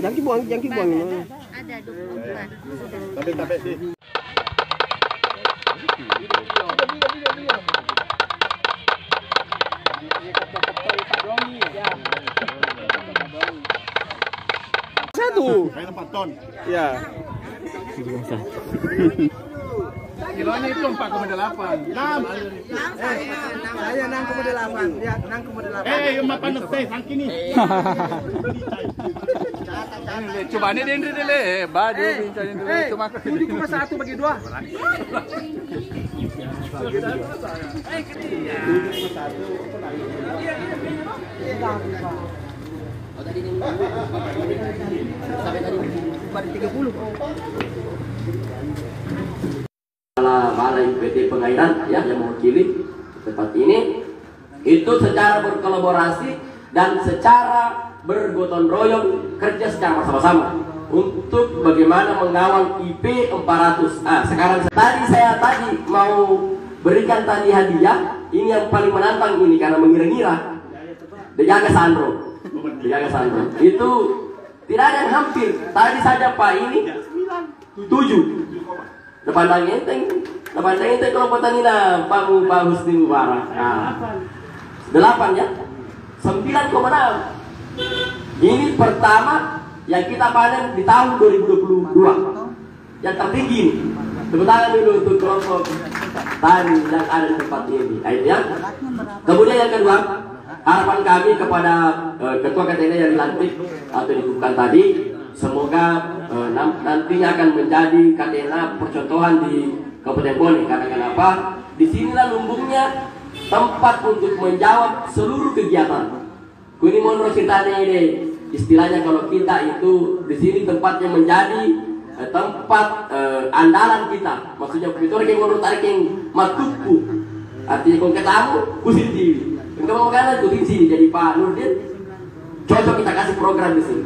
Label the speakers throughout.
Speaker 1: Jangan buang.
Speaker 2: Ada 24.
Speaker 3: Tapi di.
Speaker 1: Satu.
Speaker 3: Kayak 4 ton.
Speaker 1: Ya.
Speaker 3: Kilonya itu 4,8. 6.
Speaker 1: Saya 6,8. Ya, 6,8.
Speaker 3: Makan nasi sangki nih. Coba ini deh. Baju bincarin dulu. Cuma
Speaker 1: 7,1 bagi 2.
Speaker 4: Balai PT Pengairan ya yang mewakili tempat ini itu secara berkolaborasi dan secara bergotong royong kerja secara bersama-sama untuk bagaimana mengawal IP 400. Sekarang saya mau berikan tadi hadiah ini yang paling menantang ini karena mengira-ngira Dejaga Sandro itu tidak ada yang hampir tadi saja Pak ini 7 depan enteng kalau petani Pak Husni Mubarak 8 ya 9,6 ini pertama yang kita panen di tahun 2022 yang tertinggi ini. Tepuk tangan dulu untuk kelompok tani yang ada di tempat ini ya. Kemudian yang kedua harapan kami kepada ketua KTN yang dilantik atau dikukuhkan tadi semoga nantinya akan menjadi KTN percontohan di Kabupaten Bone. Karena kenapa? Disinilah lumbungnya tempat untuk menjawab seluruh kegiatan. Kuni monro ceritanya ini istilahnya kalau kita itu di sini tempatnya menjadi tempat andalan kita. Maksudnya itu orang yang menurut tarik yang matuku. Artinya kalau ketemu kusir diri. Kalau mau kanan kusir sini jadi Pak Nurdin. Cocok kita kasih program di sini.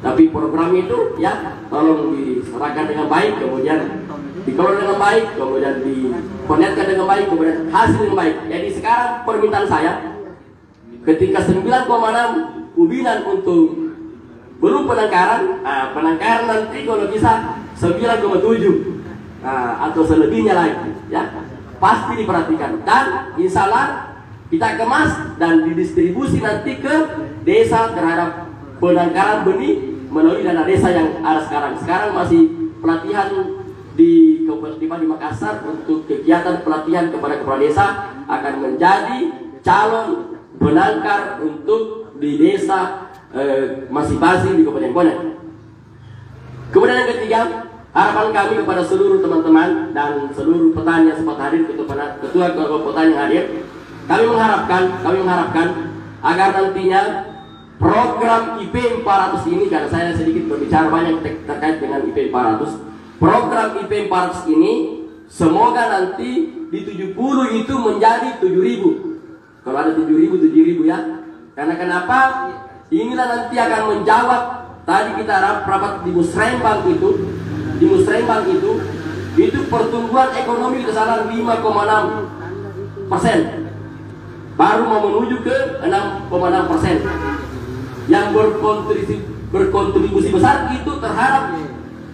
Speaker 4: Tapi program itu ya tolong diserahkan dengan baik, kemudian dikelola dengan baik, kemudian dikonetkan dengan baik, kemudian hasil dengan baik. Jadi sekarang permintaan saya ketika 9,6 ubinan untuk belum penangkaran, penangkaran nanti kalau bisa 9,7 atau selebihnya lagi, ya pasti diperhatikan dan insya Allah kita kemas dan didistribusi nanti ke desa terhadap penangkaran benih melalui dana desa yang ada sekarang. Sekarang masih pelatihan di Makassar untuk kegiatan pelatihan kepada kepala desa akan menjadi calon penangkar untuk di desa masing-masing di Kabupaten Bone. Kemudian yang ketiga, harapan kami kepada seluruh teman-teman dan seluruh petani yang sempat hadir, ketua petani yang hadir, kami mengharapkan agar nantinya program IP 400 ini, karena saya sedikit berbicara banyak terkait dengan IP 400, program IP 400 ini semoga nanti di 70 itu menjadi 7.000. Kalau ada 7.000 ya. Karena kenapa? Inilah nanti akan menjawab tadi kita rapat di Musrembang itu pertumbuhan ekonomi di sana 5,6%. Baru mau menuju ke 6,6%. Yang berkontribusi besar itu terhadap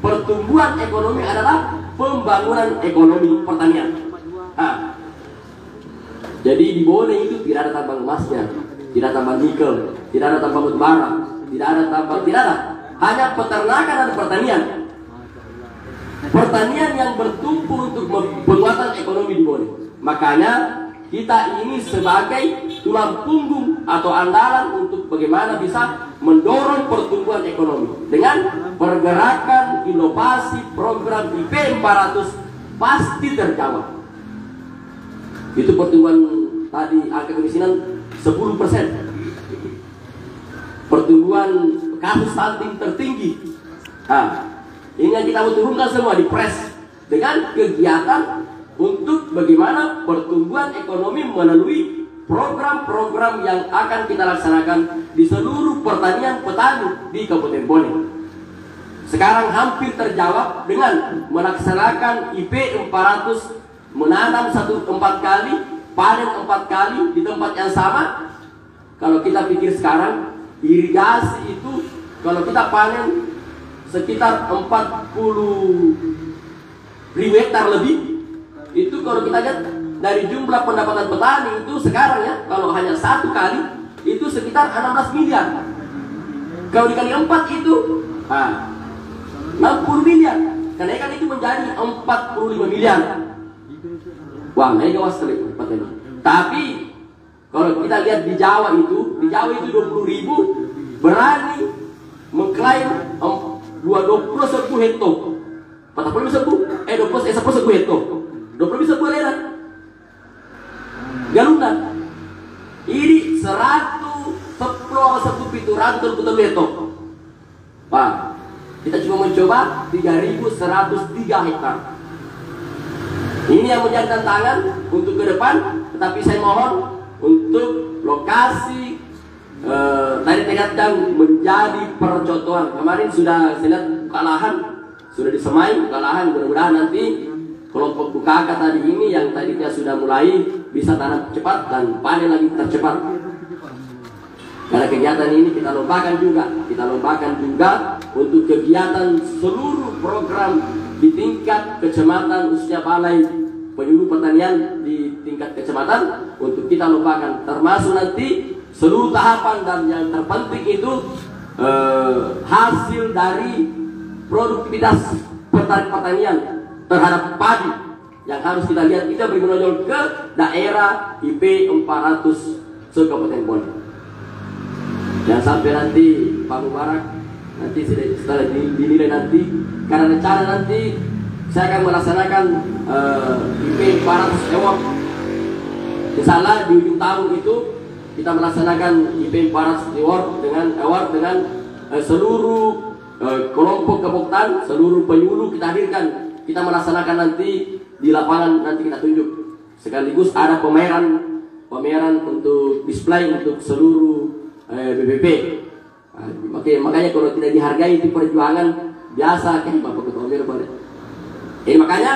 Speaker 4: pertumbuhan ekonomi adalah pembangunan ekonomi pertanian. Jadi di Bone itu tidak ada tambang emasnya, tidak ada tambang nikel, tidak ada tambang batubara, tidak ada, hanya peternakan dan pertanian. Pertanian yang bertumpu untuk penguatan ekonomi di Bone. Makanya kita ini sebagai tulang punggung atau andalan untuk bagaimana bisa mendorong pertumbuhan ekonomi dengan pergerakan inovasi program IP 400 pasti terjawab. Itu pertumbuhan tadi angka kemiskinan 10%. Pertumbuhan kasus stunting tertinggi. Ini yang kita mau turunkan semua di press dengan kegiatan untuk bagaimana pertumbuhan ekonomi melalui program-program yang akan kita laksanakan di seluruh pertanian petani di Kabupaten Bone. Sekarang hampir terjawab dengan melaksanakan IP 400, menanam 4 kali, panen 4 kali di tempat yang sama, Kalau kita pikir sekarang, irigasi itu kalau kita panen sekitar 40.000 hektar lebih, itu kalau kita lihat dari jumlah pendapatan petani itu sekarang ya, kalau hanya satu kali itu sekitar 16 miliar. Kalau dikali 4 itu 60 miliar. Kenaikan itu menjadi 45 miliar. Wah, megawatt sekali petani. Tapi kalau kita lihat di Jawa itu 20.000 berani mengklaim 21 hektar. 10 hektar. 20 leran. Galungan. Ini 110 hektar. Pak, kita cuma mencoba 3.103 hektar. Ini yang menjadi tantangan untuk ke depan. Tetapi saya mohon untuk lokasi tadi ternyata menjadi percontohan. Kemarin sudah saya lihat buka lahan, sudah disemai buka lahan. Mudah-mudahan nanti kelompok BKK tadi ini yang tadinya sudah mulai bisa tanam cepat dan panen lagi tercepat. Karena kegiatan ini kita lombakan juga untuk kegiatan seluruh program di tingkat kecamatan, khususnya balai penyuluh pertanian di tingkat kecamatan untuk kita lombakan, termasuk nanti seluruh tahapan, dan yang terpenting itu hasil dari produktivitas pertanian terhadap padi yang harus kita lihat. Kita bermenonjol ke daerah IP 400 se-Kabupaten Bone. Jangan sampai nanti Pak Mubarak nanti setelah dinilai nanti, karena rencana nanti saya akan melaksanakan IP 400 award. Misalnya di ujung tahun itu kita melaksanakan IP 400 award dengan seluruh kelompok keboktan, seluruh penyuluh kita hadirkan. Kita melaksanakan nanti di lapangan, nanti kita tunjuk. Sekaligus ada pameran untuk display untuk seluruh BBP. Makanya kalau tidak dihargai itu perjuangan biasa kan Bapak Ketua Umum boleh. Makanya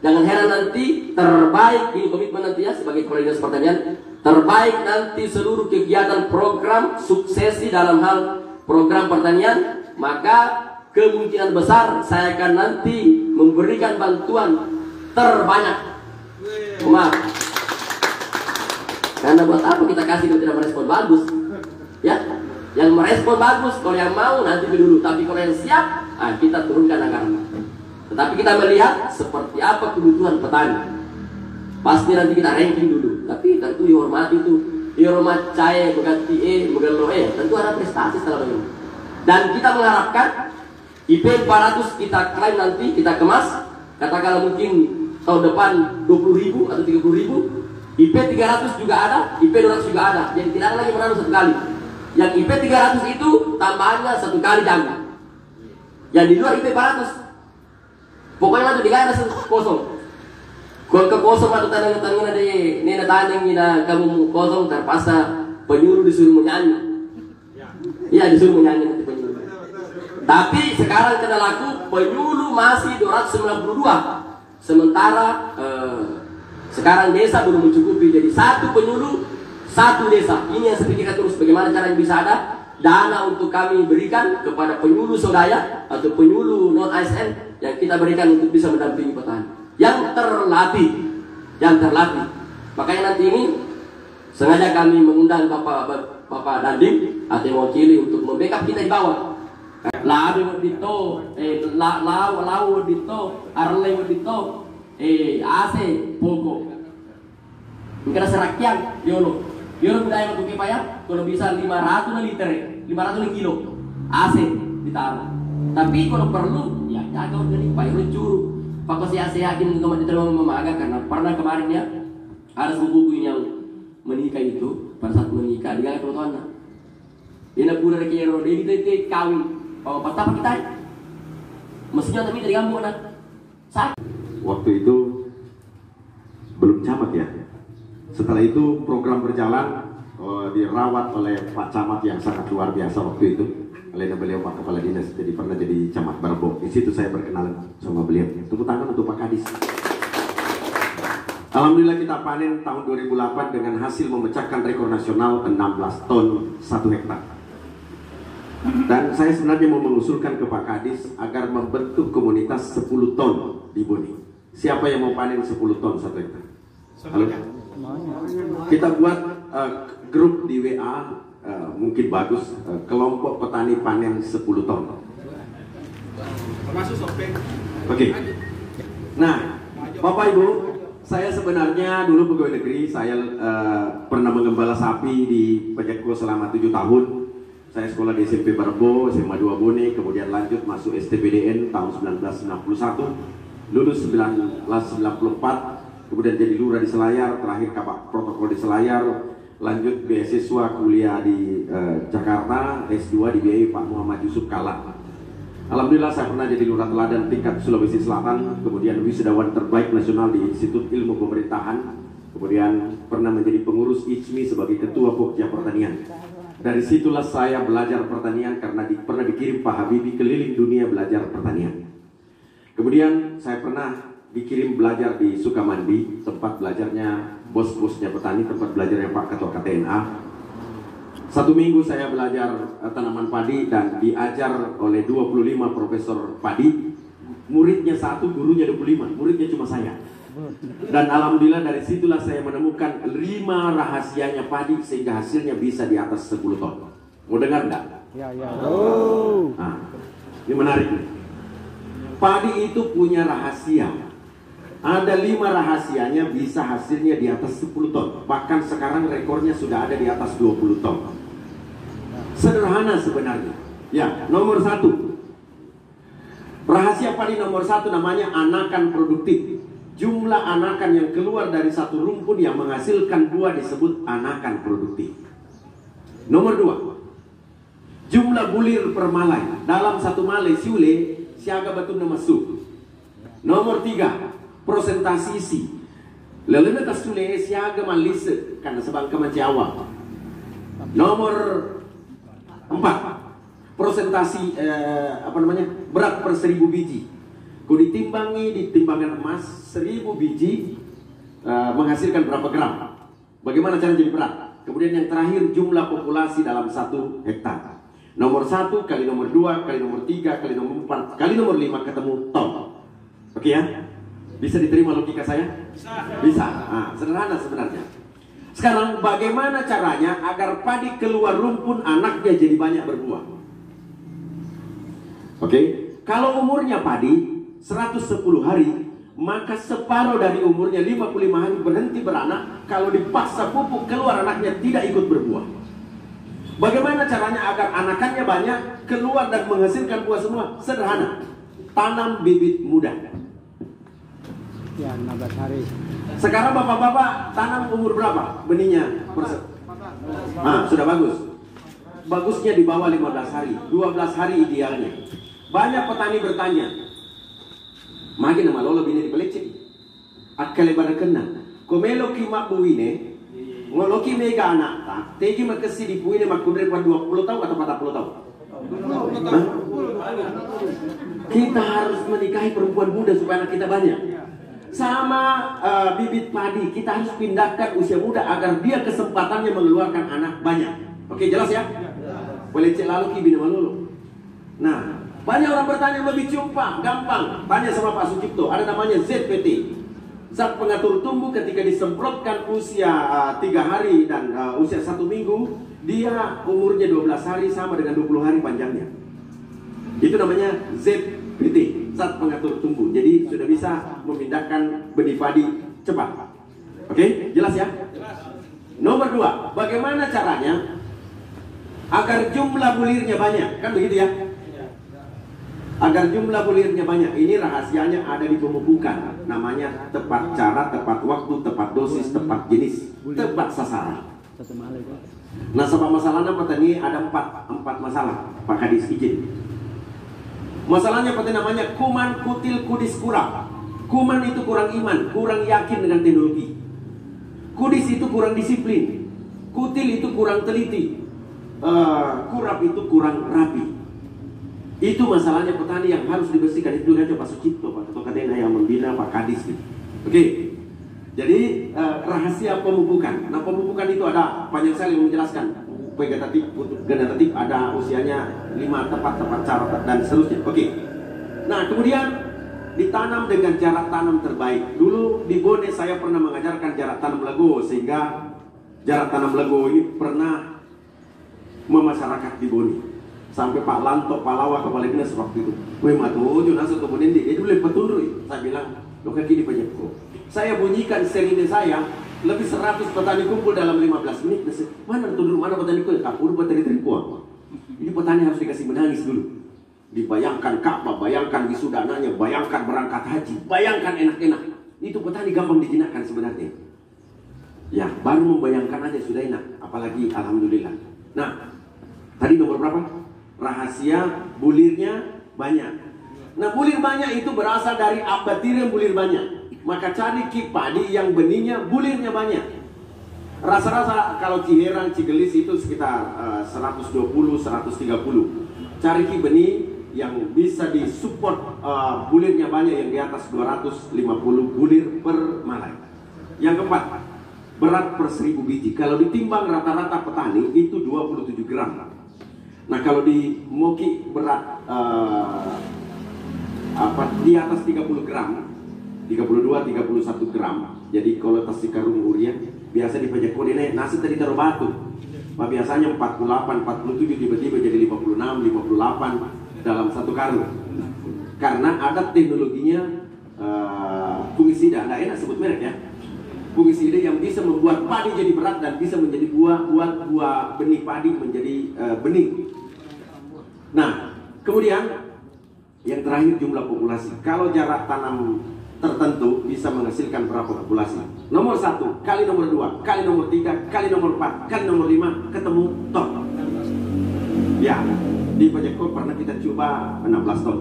Speaker 4: jangan heran nanti terbaik, ini komitmen nanti ya sebagai Kepala Dinas Pertanian, terbaik nanti seluruh kegiatan program suksesi dalam hal program pertanian, maka kemungkinan besar saya akan nanti memberikan bantuan terbanyak. Maaf. Karena buat apa kita kasih kalau tidak merespon bagus? Ya, yang merespon bagus, kalau yang mau nanti dulu, tapi kalau yang siap, kita turunkan anggaran. Tetapi kita melihat seperti apa kebutuhan petani. Pasti nanti kita ranking dulu, tapi tentu dihormati itu. Dihormat cahaya, berganti bukan lo tentu ada prestasi setelah ini. Dan kita mengharapkan IP 400 kita klaim nanti, kita kemas, katakanlah mungkin tahun depan 20.000 atau 30.000. IP 300 juga ada, IP 200 juga ada. Jadi tidak lagi menanam satu kali. Yang IP 300 itu tambahannya satu kali jaga. Yang di luar IP 400 pokoknya nanti digana kosong. Kalau ke kosong atau tangan di nina taneng nina kamu kosong, terpaksa penyuluh disuruh menyanyi. Iya, disuruh menyanyi nanti penyuluh. Tapi sekarang kena laku penyuluh masih 292. Sementara sekarang desa belum mencukupi, jadi satu penyuluh satu desa. Ini yang saya pikirkan terus, bagaimana caranya bisa ada dana untuk kami berikan kepada penyuluh swadaya atau penyuluh non ASN yang kita berikan untuk bisa mendampingi petani yang terlatih. Makanya nanti ini sengaja kami mengundang Bapak Dandim atau mewakili untuk membackup kita di bawah. Lalu dito, lau dito, arlay dito, ase poko. Mungkin serakyang, yolo budaya untuk kipaya, kalau bisa 500 liter, 500 kilo, AC ditaruh. Tapi kalau perlu, ya jaga organik, pakai mencuru. Pak saya yakin untuk diterima memaga karena pernah kemarin ya ada sepupu yang menikah itu, pada saat menikah dia nggak tahu anak. Dia nak pulang ke Eropa, dia kawin, apa kita? Mestinya tapi dari kamu anak.
Speaker 5: Waktu itu belum camat ya. Setelah itu program berjalan, dirawat oleh Pak Camat yang sangat luar biasa waktu itu, oleh beliau Pak Kepala Dinas, jadi pernah jadi Camat Barbo. Di situ saya berkenalan sama beliau. Tepuk tangan untuk Pak Kadis. Alhamdulillah kita panen tahun 2008 dengan hasil memecahkan rekor nasional 16 ton 1 hektar. Dan saya sebenarnya mau mengusulkan ke Pak Kadis agar membentuk komunitas 10 ton di Boni. Siapa yang mau panen 10 ton 1 hektar? Halo? Kita buat grup di WA, mungkin bagus, kelompok petani panen 10 ton.
Speaker 1: Termasuk sopeng.
Speaker 5: Oke. Nah, Bapak Ibu, saya sebenarnya dulu pegawai negeri. Saya pernah mengembala sapi di Pejako selama 7 tahun. Saya sekolah di SMP Barbo, SMA 2 Bone, kemudian lanjut masuk STPDN tahun 1991, lulus 1994, kemudian jadi lurah di Selayar, terakhir kabak protokol di Selayar, lanjut beasiswa kuliah di Jakarta, S2 dibiayai Pak Muhammad Yusuf Kala. Alhamdulillah saya pernah jadi lurah teladan tingkat Sulawesi Selatan, kemudian wisudawan terbaik nasional di Institut Ilmu Pemerintahan, kemudian pernah menjadi pengurus ICMI sebagai ketua Pokja Pertanian. Dari situlah saya belajar pertanian karena pernah dikirim Pak Habibie keliling dunia belajar pertanian. Kemudian saya pernah dikirim belajar di Sukamandi, tempat belajarnya bos-bosnya petani, tempat belajarnya Pak Ketua KTNA. 1 minggu saya belajar tanaman padi dan diajar oleh 25 profesor padi. Muridnya 1, gurunya 25, muridnya cuma saya. Dan alhamdulillah dari situlah saya menemukan 5 rahasianya padi sehingga hasilnya bisa di atas 10 ton. Mau dengar enggak?
Speaker 1: Ya.
Speaker 5: Nah, ini menarik nih. Padi itu punya rahasia. Ada 5 rahasianya bisa hasilnya di atas 10 ton. Bahkan sekarang rekornya sudah ada di atas 20 ton. Sederhana sebenarnya. Ya, nomor 1. Rahasia padi nomor 1 namanya anakan produktif. Jumlah anakan yang keluar dari satu rumpun yang menghasilkan buah disebut anakan produktif. Nomor 2. Jumlah bulir per malai. Dalam satu malai siule siaga batu masuk. Nomor 3. Prosentasi isi. Lelena tas siule siaga malise karena sebangka Jawa. Nomor 4. Prosentasi berat per 1000 biji. Kalau ditimbangi di timbangan emas 1000 biji menghasilkan berapa gram? Bagaimana cara jadi berat? Kemudian yang terakhir jumlah populasi dalam 1 hektar. Nomor 1 kali nomor 2 kali nomor 3 kali nomor 4 kali nomor 5 ketemu ton. Oke ya? Bisa diterima logika saya? Bisa. Nah, sederhana sebenarnya. Sekarang bagaimana caranya agar padi keluar rumpun anaknya jadi banyak berbuah? Oke, kalau umurnya padi 110 hari, maka separuh dari umurnya 55 hari berhenti beranak. Kalau dipaksa pupuk keluar anaknya tidak ikut berbuah. Bagaimana caranya agar anakannya banyak keluar dan menghasilkan buah semua? Sederhana, tanam bibit muda.
Speaker 1: Ya, 16 hari.
Speaker 5: Sekarang bapak-bapak tanam umur berapa benihnya? Sudah bagus. Bagusnya di bawah 15 hari, 12 hari idealnya. Banyak petani bertanya, magi nama lolo bini di pelecek. Akkale barakena. Komelo ki mabuine, ngoloki mega anak ta. Tegi makasi di puine makudre pa 20 tahun atau 40 tahun. Kita harus menikahi perempuan muda supaya anak kita banyak. Sama bibit padi, kita harus pindahkan usia muda agar dia kesempatannya mengeluarkan anak banyak. Oke, jelas ya? Pelecek lalu ki bini malolo. Nah, banyak orang bertanya lebih jumpa, gampang. Tanya sama Pak Sucipto, ada namanya ZPT, zat pengatur tumbuh. Ketika disemprotkan usia 3 hari dan usia 1 minggu, dia umurnya 12 hari sama dengan 20 hari panjangnya. Itu namanya ZPT, zat pengatur tumbuh. Jadi sudah bisa memindahkan benih padi cepat. Oke, jelas ya? Nomor 2, bagaimana caranya agar jumlah bulirnya banyak? Kan begitu ya? Agar jumlah bulirnya banyak, ini rahasianya ada di pemupukan. Namanya tepat cara, tepat waktu, tepat dosis, tepat jenis, tepat sasaran. Nah, sebab masalahnya petani ada 4 masalah. Pak Kadis izin. Masalahnya petani namanya kuman, kutil, kudis, kurang. Kuman itu kurang iman, kurang yakin dengan teknologi. Kudis itu kurang disiplin. Kutil itu kurang teliti. Kurap itu kurang rapi. Itu masalahnya petani yang harus dibersihkan. Itu aja Pak Sucipto, Pak Ketua KTNA yang membina Pak Kadis. Oke. Jadi rahasia pemupukan. Nah, pemupukan itu ada panjang sekali menjelaskan. Vegetatif, generatif ada usianya 5 tepat cara dan seterusnya. Oke. Nah, kemudian ditanam dengan jarak tanam terbaik. Dulu di Bone saya pernah mengajarkan jarak tanam lego, sehingga jarak tanam lego ini pernah memasyarakat di Bone. Sampai Pak Lanto, Pak Lawa, Kepala Dinas waktu itu. Weh matuju nasa kemudian dia dulu petundui. Saya bilang, lo kaki di Pajako. Saya bunyikan serine saya, lebih 100 petani kumpul dalam 15 menit. Mana tundur, mana petaniku? Kapur petani teripuan. Ini petani harus dikasih menangis dulu. Dibayangkan Ka'bah, bayangkan wisudananya, bayangkan berangkat haji, bayangkan enak-enak. Itu petani gampang dijinakkan sebenarnya. Ya, baru membayangkan aja sudah enak. Apalagi alhamdulillah. Nah, tadi nomor berapa? Rahasia bulirnya banyak. Nah, bulir banyak itu berasal dari abatir yang bulir banyak. Maka cari padi yang benihnya bulirnya banyak. Rasa-rasa kalau Ciherang, Cigelis itu sekitar 120, 130. Cari benih yang bisa disupport bulirnya banyak, yang di atas 250 bulir per malai. Yang keempat, berat per 1000 biji. Kalau ditimbang rata-rata petani itu 27 gram. Nah, kalau di Moki berat di atas 30 gram, 32, 31 gram. Jadi kalau tas karung uria biasa di Pajak Kode nasi tadi taruh batu. Biasanya 48, 47 tiba-tiba jadi 56, 58 dalam satu karung. Karena ada teknologinya fungisida, nggak enak sebut merek ya. Fungisida yang bisa membuat padi jadi berat dan bisa menjadi buah benih padi menjadi bening. Nah, kemudian yang terakhir jumlah populasi. Kalau jarak tanam tertentu bisa menghasilkan berapa populasi. Nomor 1 kali nomor 2 kali nomor 3 kali nomor 4 kali nomor 5 ketemu ton. Ya, di Pajako pernah kita coba 16 ton.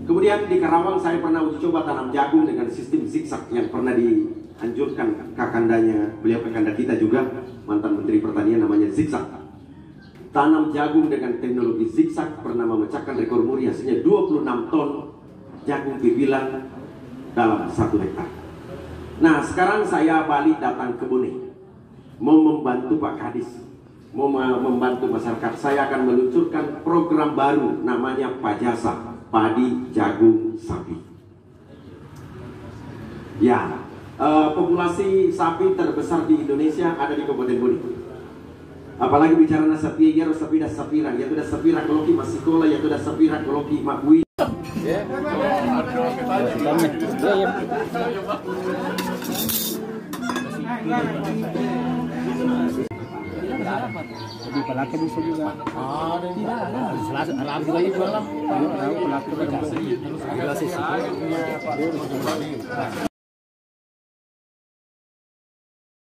Speaker 5: Kemudian di Karawang saya pernah uji coba tanam jagung dengan sistem zigzag yang pernah dianjurkan kakandanya, beliau kakanda kita juga, mantan Menteri Pertanian, namanya zigzag. Tanam jagung dengan teknologi zigzag pernah memecahkan rekor muri, hasilnya 26 ton jagung bibilan dalam 1 hektar. Nah, sekarang saya balik datang ke Bone, mau membantu Pak Kadis, mau membantu masyarakat. Saya akan meluncurkan program baru namanya Pajasa, padi jagung sapi. Ya, populasi sapi terbesar di Indonesia ada di Kabupaten Bone. Apalagi bicara sapi ya, sapi dah sapira, yaitu dah sapira koloki masikola, yaitu dah sapira koloki makui.
Speaker 1: Jadi pelaki bisa juga. Arab juga jual lah. Pelaki